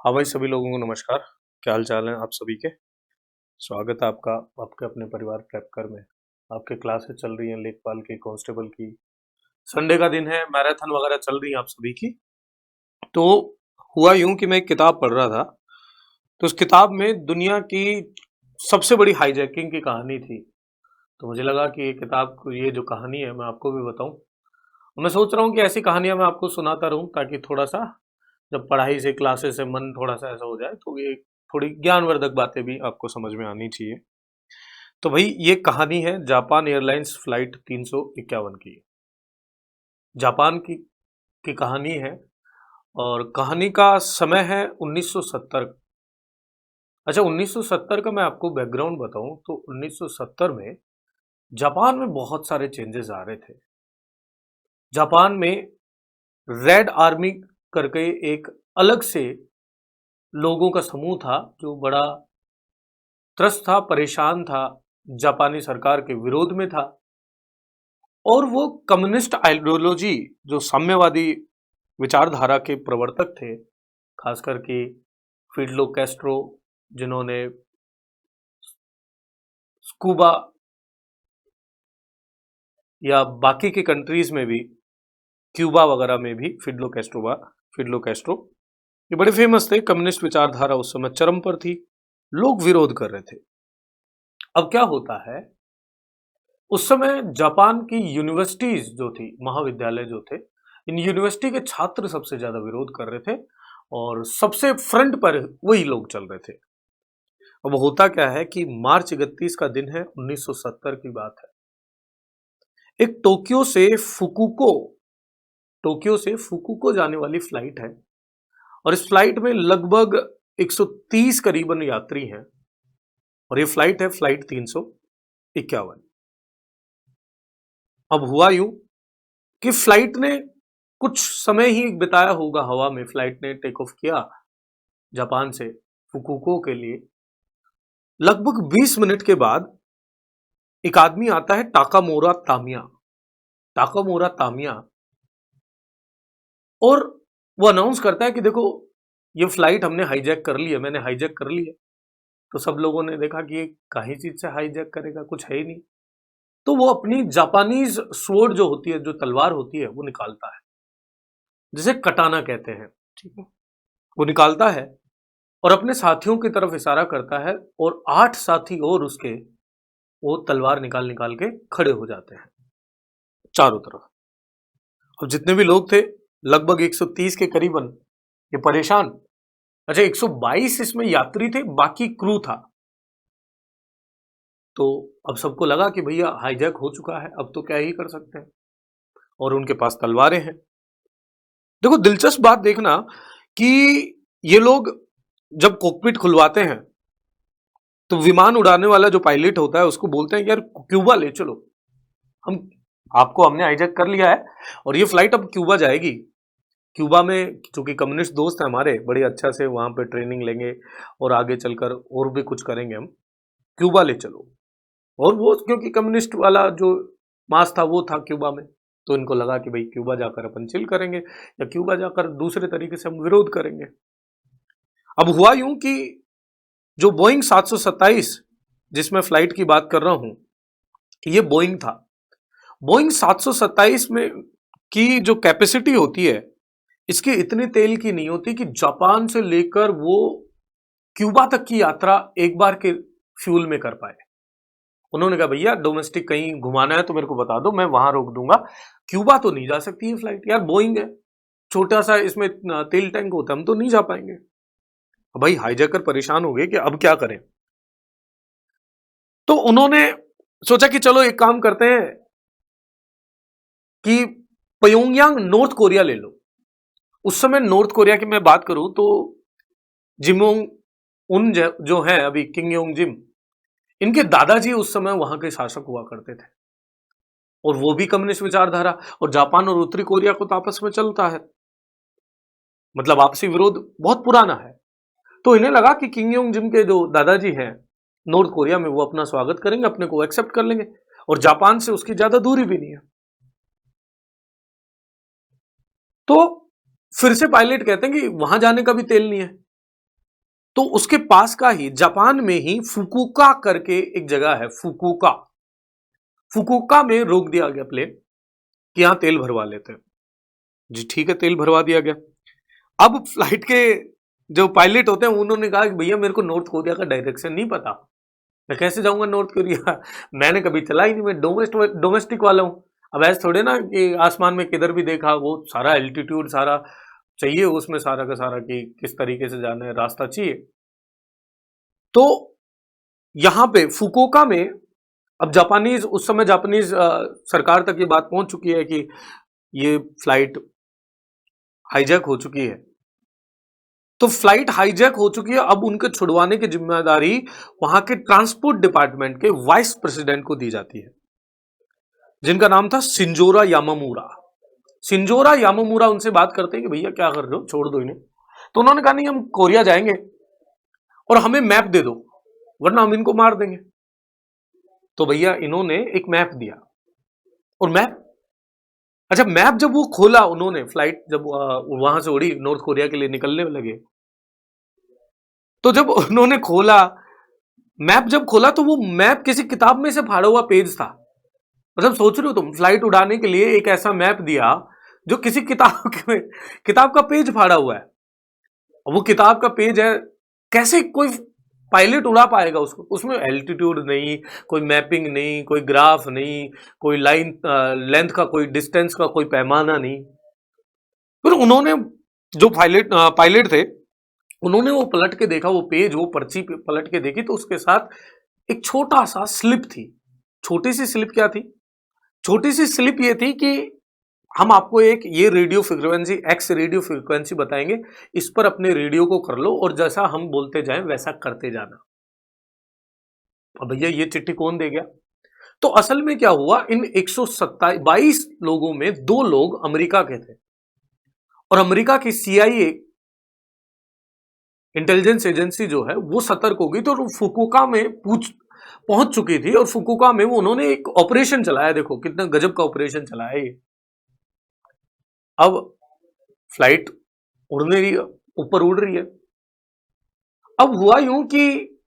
हाँ भाई, सभी लोगों को नमस्कार। क्या हाल चाल है आप सभी के। स्वागत है आपका आपके अपने परिवार प्रेपकर में। आपके क्लासेस चल रही हैं लेखपाल की, कांस्टेबल की। संडे का दिन है, मैराथन वगैरह चल रही है आप सभी की। तो हुआ यूं कि मैं एक किताब पढ़ रहा था। तो उस किताब में दुनिया की सबसे बड़ी हाईजैकिंग की कहानी थी। तो मुझे लगा कि ये जो कहानी है मैं आपको भी बताऊं। मैं सोच रहा हूँ कि ऐसी कहानियां मैं आपको सुनाता रहूं, ताकि थोड़ा सा जब पढ़ाई से, क्लासेस से मन थोड़ा सा ऐसा हो जाए तो ये थोड़ी ज्ञानवर्धक बातें भी आपको समझ में आनी चाहिए। तो भाई, ये कहानी है जापान एयरलाइंस फ्लाइट 351 की। जापान की कहानी है। और कहानी का समय है 1970। अच्छा, 1970 का मैं आपको बैकग्राउंड बताऊं तो 1970 में जापान में बहुत सारे चेंजेस आ रहे थे। जापान में रेड आर्मी करके एक अलग से लोगों का समूह था, जो बड़ा त्रस्त था, परेशान था, जापानी सरकार के विरोध में था। और वो कम्युनिस्ट आइडियोलॉजी, जो साम्यवादी विचारधारा के प्रवर्तक थे, खास करके फिडलो कैस्ट्रो, जिन्होंने स्कूबा या बाकी के कंट्रीज में भी, क्यूबा वगैरह में भी फिडलो कैस्ट्रो ये बड़े फेमस थे। कम्युनिस्ट विचारधारा उस समय चरम पर थी, लोग विरोध कर रहे थे। अब क्या होता है, उस समय जापान की यूनिवर्सिटीज जो थी, महाविद्यालय जो थे, इन यूनिवर्सिटी के छात्र सबसे ज्यादा विरोध कर रहे थे और सबसे फ्रंट पर वही लोग चल रहे थे। अब होता क्या है कि मार्च 31 का दिन है, 1970 की बात है। एक टोक्यो से फुकुको जाने वाली फ्लाइट है। और इस फ्लाइट में लगभग 130 करीबन यात्री हैं। और ये फ्लाइट है फ्लाइट 351। अब हुआ यूं कि फ्लाइट ने कुछ समय ही बिताया होगा हवा में। फ्लाइट ने टेक ऑफ किया जापान से फुकुको के लिए। लगभग 20 मिनट के बाद एक आदमी आता है, टाकामोरा तामिया। और वो अनाउंस करता है कि देखो, ये फ्लाइट हमने हाईजैक कर ली है, मैंने हाईजैक कर ली है। तो सब लोगों ने देखा कि ये काहे चीज से हाईजैक करेगा, कुछ है ही नहीं। तो वो अपनी जापानीज स्वॉर्ड जो होती है, जो तलवार होती है, वो निकालता है, जिसे कटाना कहते हैं। ठीक है, वो निकालता है और अपने साथियों की तरफ इशारा करता है। और 8 साथी और उसके वो तलवार निकाल निकाल के खड़े हो जाते हैं चारों तरफ। अब जितने भी लोग थे, लगभग 130 के करीबन, ये परेशान। अच्छा, 122 इसमें यात्री थे, बाकी क्रू था। तो अब सबको लगा कि भैया हाईजैक हो चुका है, अब तो क्या ही कर सकते हैं। और उनके पास तलवारें हैं। देखो, दिलचस्प बात देखना कि ये लोग जब कॉकपिट खुलवाते हैं तो विमान उड़ाने वाला जो पायलट होता है उसको बोलते हैं कि यार क्यूबा ले चलो, हम हमने हाईजैक कर लिया है और ये फ्लाइट अब क्यूबा जाएगी। क्यूबा में चूंकि कम्युनिस्ट दोस्त हैं हमारे, बड़े अच्छा से वहां पे ट्रेनिंग लेंगे और आगे चलकर और भी कुछ करेंगे हम, क्यूबा ले चलो। और वो क्योंकि कम्युनिस्ट वाला जो मास था वो था क्यूबा में, तो इनको लगा कि भाई क्यूबा जाकर अपन चिल करेंगे, या क्यूबा जाकर दूसरे तरीके से हम विरोध करेंगे। अब हुआ यूं कि जो बोइंग 727, जिसमें फ्लाइट की बात कर रहा हूं, ये बोइंग था। बोइंग 727 में की जो कैपेसिटी होती है, इसकी इतनी तेल की नहीं होती कि जापान से लेकर वो क्यूबा तक की यात्रा एक बार के फ्यूल में कर पाए। उन्होंने कहा भैया डोमेस्टिक कहीं घुमाना है तो मेरे को बता दो, मैं वहां रोक दूंगा, क्यूबा तो नहीं जा सकती है फ्लाइट, यार बोइंग है, छोटा सा इसमें तेल टैंक होता है, हम तो नहीं जा पाएंगे। भाई हाईजैकर परेशान हो गए कि अब क्या करें। तो उन्होंने सोचा कि चलो एक काम करते हैं कि प्योंगयांग नॉर्थ कोरिया ले लो। उस समय नॉर्थ कोरिया की मैं बात करूं तो जिमोंग उन जो है अभी, किंग योंग जिम, इनके दादाजी उस समय वहां के शासक हुआ करते थे। और वो भी कम्युनिस्ट विचारधारा, और जापान और उत्तरी कोरिया को तो आपस में चलता है, मतलब आपसी विरोध बहुत पुराना है। तो इन्हें लगा कि किंग योंग जिम के जो दादाजी हैं नॉर्थ कोरिया में, वो अपना स्वागत करेंगे, अपने को एक्सेप्ट कर लेंगे, और जापान से उसकी ज्यादा दूरी भी नहीं है। तो फिर से पायलट कहते हैं कि वहां जाने का भी तेल नहीं है। तो उसके पास का ही जापान में ही फुकुओका करके एक जगह है, फुकुओका। फुकुओका में रोक दिया गया प्लेन कि यहां तेल भरवा लेते हैं। जी ठीक है, तेल भरवा दिया गया। अब फ्लाइट के जो पायलट होते हैं उन्होंने कहा कि भैया मेरे को नॉर्थ कोरिया का डायरेक्शन नहीं पता, मैं कैसे जाऊंगा नॉर्थ कोरिया, मैंने कभी चला ही नहीं, मैं डोमेस्टिक वाला हूँ। अब ऐसे थोड़े ना कि आसमान में किधर भी देखा वो सारा एल्टीट्यूड सारा चाहिए, उसमें सारा का सारा कि किस तरीके से जाना है, रास्ता चाहिए। तो यहां पे फुकुओका में अब जापानीज, उस समय जापानीज सरकार तक ये बात पहुंच चुकी है कि ये फ्लाइट हाईजैक हो चुकी है। तो फ्लाइट हाईजैक हो चुकी है, अब उनके छुड़वाने की जिम्मेदारी वहां के ट्रांसपोर्ट डिपार्टमेंट के वाइस प्रेसिडेंट को दी जाती है, जिनका नाम था शिंजोरा यामामूरा। शिंजोरा यामामूरा उनसे बात करते हैं कि भैया क्या कर रहे हो, छोड़ दो इन्हें। तो उन्होंने कहा नहीं, हम कोरिया जाएंगे और हमें मैप दे दो वरना हम इनको मार देंगे। तो भैया इन्होंने एक मैप दिया, और मैप, अच्छा मैप जब वो खोला उन्होंने, फ्लाइट जब वहां से उड़ी नॉर्थ कोरिया के लिए निकलने लगे, तो जब उन्होंने खोला मैप, जब खोला तो वो मैप किसी किताब में से फाड़ा हुआ पेज था। मतलब सोच रहे हो तुम, फ्लाइट उड़ाने के लिए एक ऐसा मैप दिया जो किसी किताब का पेज फाड़ा हुआ है। वो किताब का पेज है, कैसे कोई पायलट उड़ा पाएगा उसको? उसमें एल्टीट्यूड नहीं, कोई मैपिंग नहीं, कोई ग्राफ नहीं, कोई लाइन लेंथ का, कोई डिस्टेंस का कोई पैमाना नहीं। फिर उन्होंने, जो पायलट थे, उन्होंने वो पलट के देखा, वो पेज, वो पर्ची पलट के देखी, तो उसके साथ एक छोटा सा स्लिप थी। छोटी सी स्लिप क्या थी? छोटी सी स्लिप ये थी कि हम आपको एक ये radio frequency, x radio frequency बताएंगे, इस पर अपने रेडियो को कर लो और जैसा हम बोलते जाएं वैसा करते जाना। अब भैया ये चिट्ठी कौन दे गया? तो असल में क्या हुआ, इन 122 लोगों में 2 लोग अमेरिका के थे, और अमेरिका की CIA इंटेलिजेंस एजेंसी जो है वो सतर्क हो गई, तो फुकुओका में पहुंच चुकी थी, और फुकुओका में वो उन्होंने एक ऑपरेशन चलाया। देखो कितना गजब का ऑपरेशन चलाया ये। अब फ्लाइट उड़ने रही है, ऊपर उड़ रही है। अब हुआ यूं कि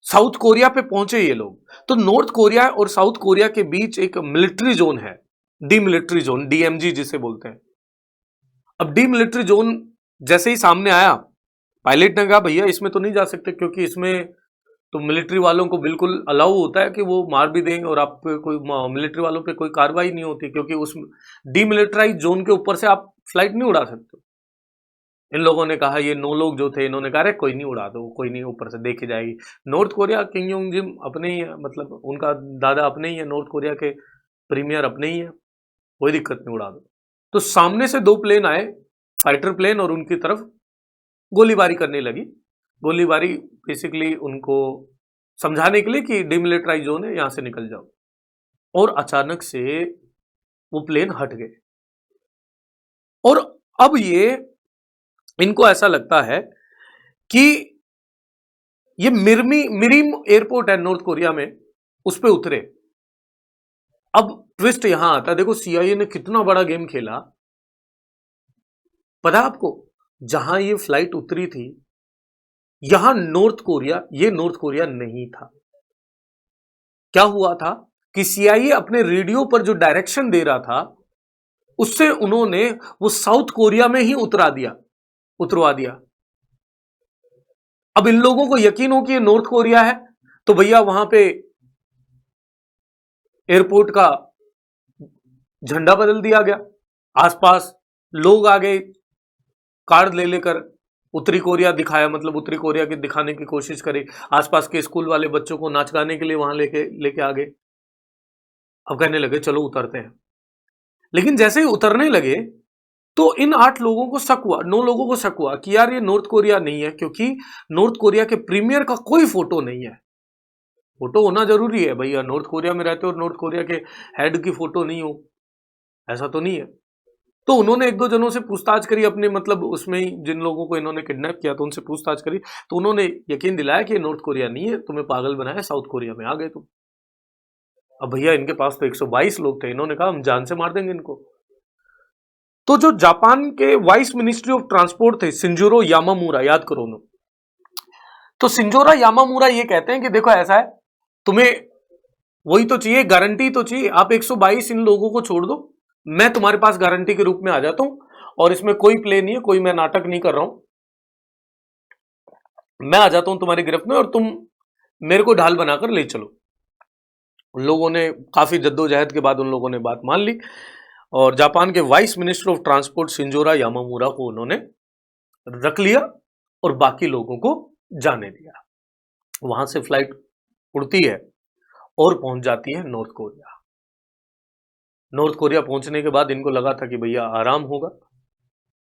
साउथ कोरिया पे पहुंचे ये लोग, तो नॉर्थ कोरिया और साउथ कोरिया के बीच एक मिलिट्री जोन है, डीमिलिट्री जोन, DMZ जिसे बोलते हैं। अब डीमिलिट्री जोन जैसे ही सामने आया, पायलट ने कहा भैया इसमें तो नहीं जा सकते, क्योंकि इसमें तो मिलिट्री वालों को बिल्कुल अलाउ होता है कि वो मार भी देंगे, और आप पे कोई मिलिट्री वालों पे कोई कार्रवाई नहीं होती, क्योंकि उस डीमिलिटराइज जोन के ऊपर से आप फ्लाइट नहीं उड़ा सकते। इन लोगों ने कहा, ये 9 लोग जो थे, इन्होंने कहा अरे कोई नहीं, उड़ा दो, कोई नहीं, ऊपर से देखी जाएगी। नॉर्थ कोरिया, किम योंग जिम अपने ही है, मतलब उनका दादा अपने ही है, नॉर्थ कोरिया के प्रीमियर अपने ही है, कोई दिक्कत नहीं, उड़ा दो। तो सामने से 2 प्लेन आए, फाइटर प्लेन, और उनकी तरफ गोलीबारी करने लगी। गोलीबारी बेसिकली उनको समझाने के लिए कि डिमिलिटराइज जोन है, यहां से निकल जाओ। और अचानक से वो प्लेन हट गए, और अब ये, इनको ऐसा लगता है कि ये मिरिम एयरपोर्ट है नॉर्थ कोरिया में, उस पे उतरे। अब ट्विस्ट यहां आता है, देखो CIA ने कितना बड़ा गेम खेला। पता है आपको, जहां ये फ्लाइट उतरी थी, यहां नॉर्थ कोरिया, ये नॉर्थ कोरिया नहीं था। क्या हुआ था कि CIA अपने रेडियो पर जो डायरेक्शन दे रहा था, उससे उन्होंने वो साउथ कोरिया में ही उतरवा दिया। अब इन लोगों को यकीन हो कि ये नॉर्थ कोरिया है, तो भैया वहां पे एयरपोर्ट का झंडा बदल दिया गया, आसपास लोग आ गए, कार्ड ले लेकर उत्तरी कोरिया दिखाया, मतलब उत्तरी कोरिया के दिखाने की कोशिश करी, आसपास के स्कूल वाले बच्चों को नाच गाने के लिए वहां लेके आ गए। अब कहने लगे चलो उतरते हैं। लेकिन जैसे ही उतरने लगे, तो इन 8 लोगों को शक हुआ, 9 लोगों को शक हुआ कि यार ये नॉर्थ कोरिया नहीं है, क्योंकि नॉर्थ कोरिया के प्रीमियर का कोई फोटो नहीं है। फोटो होना जरूरी है भैया, नॉर्थ कोरिया में रहते हो और नॉर्थ कोरिया के हेड की फोटो नहीं हो, ऐसा तो नहीं है। तो उन्होंने 1-2 जनों से पूछताछ करी अपने, मतलब उसमें ही जिन लोगों को इन्होंने किडनैप किया, तो उनसे पूछताछ करी, तो उन्होंने यकीन दिलाया कि नॉर्थ कोरिया नहीं है, तुम्हें पागल बनाया, साउथ कोरिया में आ गए तुम। अब भैया इनके पास तो 122 लोग थे, इन्होंने कहा हम जान से मार देंगे इनको। तो जो जापान के वाइस मिनिस्ट्री ऑफ ट्रांसपोर्ट थे, शिंजिरो यामामूरा, याद करो ना, तो सिंजोरा यामामूरा ये कहते हैं कि देखो ऐसा है, तुम्हें वही तो चाहिए, गारंटी तो चाहिए। आप 122 इन लोगों को छोड़ दो, मैं तुम्हारे पास गारंटी के रूप में आ जाता हूं, और इसमें कोई प्ले नहीं है, कोई मैं नाटक नहीं कर रहा हूं, मैं आ जाता हूं तुम्हारी गिरफ्त में और तुम मेरे को ढाल बनाकर ले चलो। उन लोगों ने काफी जद्दोजहद के बाद उन लोगों ने बात मान ली, और जापान के वाइस मिनिस्टर ऑफ ट्रांसपोर्ट सिंजोरा यामामूरा को उन्होंने रख लिया और बाकी लोगों को जाने दिया। वहां से फ्लाइट उड़ती है और पहुंच जाती है नॉर्थ कोरिया। नॉर्थ कोरिया पहुंचने के बाद इनको लगा था कि भैया आराम होगा।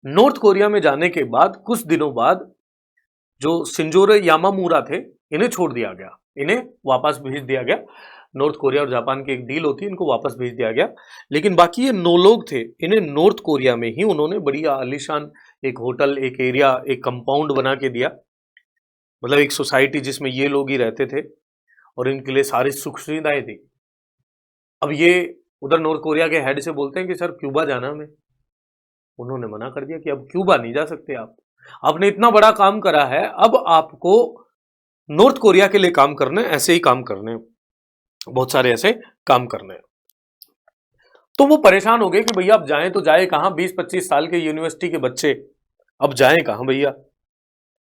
नॉर्थ कोरिया में जाने के बाद कुछ दिनों बाद जो सिंजोरे यामामूरा थे, इन्हें छोड़ दिया गया, इन्हें वापस भेज दिया गया। नॉर्थ कोरिया और जापान की एक डील होती है, इनको वापस भेज दिया गया। लेकिन बाकी ये 9 लोग थे, इन्हें नॉर्थ कोरिया में ही उन्होंने बढ़िया आलीशान एक होटल, एक एरिया, एक कंपाउंड बना के दिया, मतलब एक सोसाइटी जिसमें ये लोग ही रहते थे और इनके लिए सारी सुख सुविधाएं थी। अब ये उधर नॉर्थ कोरिया के हेड से बोलते हैं कि सर क्यूबा जाना हमें। उन्होंने मना कर दिया कि अब क्यूबा नहीं जा सकते आप, आपने इतना बड़ा काम करा है, अब आपको नॉर्थ कोरिया के लिए काम करने, ऐसे ही काम करने, बहुत सारे ऐसे काम करने हैं। तो वो परेशान हो गए कि भैया अब जाएं तो जाए कहां, 20-25 साल के यूनिवर्सिटी के बच्चे, अब जाएं कहां भैया।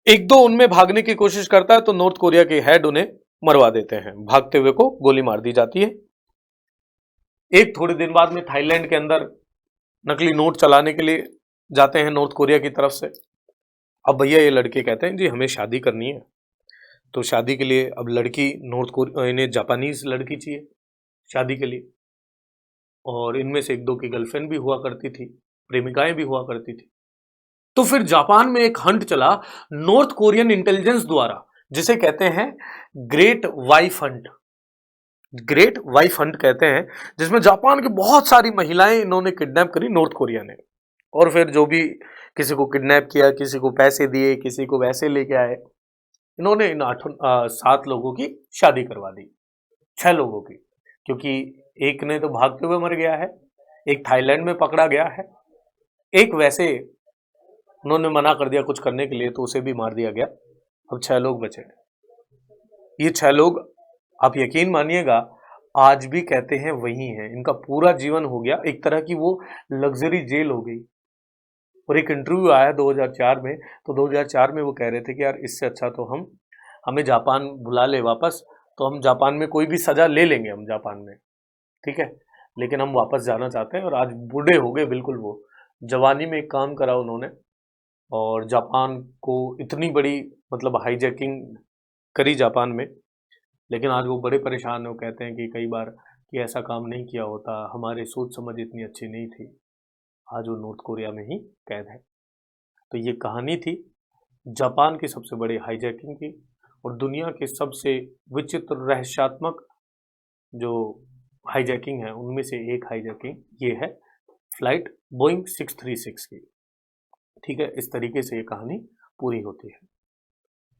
एक दो उनमें भागने की कोशिश करता है तो नॉर्थ कोरिया के हेड उन्हें मरवा देते हैं, भागते हुए को गोली मार दी जाती है। एक थोड़े दिन बाद में थाईलैंड के अंदर नकली नोट चलाने के लिए जाते हैं नॉर्थ कोरिया की तरफ से। अब भैया ये लड़के कहते हैं जी हमें शादी करनी है, तो शादी के लिए अब लड़की नॉर्थ कोरिया, इन्हें जापानीज लड़की चाहिए शादी के लिए, और इनमें से एक दो की गर्लफ्रेंड भी हुआ करती थी, प्रेमिकाएं भी हुआ करती थी। तो फिर जापान में एक हंट चला नॉर्थ कोरियन इंटेलिजेंस द्वारा, जिसे कहते हैं great wife Hunt. Great wife Hunt कहते हैं, जिसमें जापान की बहुत सारी महिलाएं इन्होंने किडनैप करी नॉर्थ कोरिया ने, और फिर जो भी किसी को किडनैप किया, किसी को पैसे दिए, किसी को वैसे लेके आए, इन्होंने इन 7 लोगों की शादी करवा दी, 6 लोगों की, क्योंकि एक ने तो भागते हुए मर गया है, एक थाईलैंड में पकड़ा गया है, एक वैसे उन्होंने मना कर दिया कुछ करने के लिए तो उसे भी मार दिया गया। अब 6 लोग बचे। ये 6 लोग आप यकीन मानिएगा आज भी कहते हैं वही हैं, इनका पूरा जीवन हो गया, एक तरह की वो लग्जरी जेल हो गई। और एक इंटरव्यू आया 2004 में, तो 2004 में वो कह रहे थे कि यार इससे अच्छा तो हमें जापान बुला ले वापस, तो हम जापान में कोई भी सजा ले लेंगे, हम जापान में, ठीक है, लेकिन हम वापस जाना चाहते हैं। और आज बूढ़े हो गए बिल्कुल, वो जवानी में एक काम करा उन्होंने और जापान को इतनी बड़ी मतलब हाईजैकिंग करी जापान में, लेकिन आज वो बड़े परेशान हैं। वो कहते हैं कि कई बार कि ऐसा काम नहीं किया होता, हमारी सोच समझ इतनी अच्छी नहीं थी। आज वो नॉर्थ कोरिया में ही कैद है। तो ये कहानी थी जापान की सबसे बड़ी हाईजैकिंग की, और दुनिया की सबसे विचित्र रहस्यात्मक जो हाईजैकिंग है उनमें से एक हाईजैकिंग ये है फ्लाइट बोइंग 636 की। ठीक है, इस तरीके से ये कहानी पूरी होती है।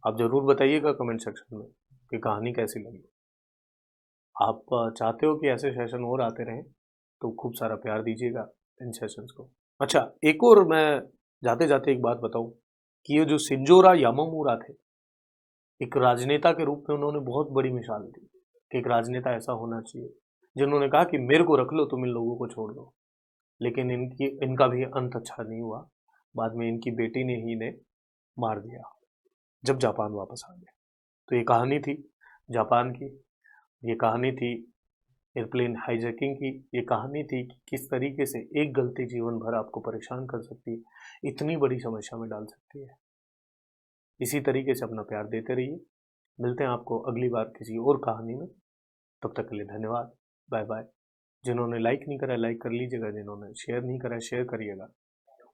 आप जरूर बताइएगा कमेंट सेक्शन में कि कहानी कैसी लगी। आप चाहते हो कि ऐसे सेशन और आते रहें तो खूब सारा प्यार दीजिएगा इन सेशंस को। अच्छा, एक और मैं जाते जाते एक बात बताऊं कि ये जो सिंजोरा यामामूरा थे, एक राजनेता के रूप में उन्होंने बहुत बड़ी मिसाल दी कि एक राजनेता ऐसा होना चाहिए, जिन्होंने कहा कि मेरे को रख लो, तुम इन लोगों को छोड़ दो। लेकिन इनका भी अंत अच्छा नहीं हुआ। बाद में इनकी बेटी ने ही इन्हें मार दिया जब जापान वापस आ गया। तो ये कहानी थी जापान की, ये कहानी थी एयरप्लेन हाईजैकिंग की, ये कहानी थी कि किस तरीके से एक गलती जीवन भर आपको परेशान कर सकती है, इतनी बड़ी समस्या में डाल सकती है। इसी तरीके से अपना प्यार देते रहिए। मिलते हैं आपको अगली बार किसी और कहानी में। तब तक के लिए धन्यवाद, बाय बाय। जिन्होंने लाइक नहीं करा लाइक कर लीजिएगा, जिन्होंने शेयर नहीं करा शेयर करिएगा,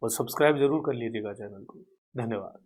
और सब्सक्राइब जरूर कर लीजिएगा चैनल को। धन्यवाद।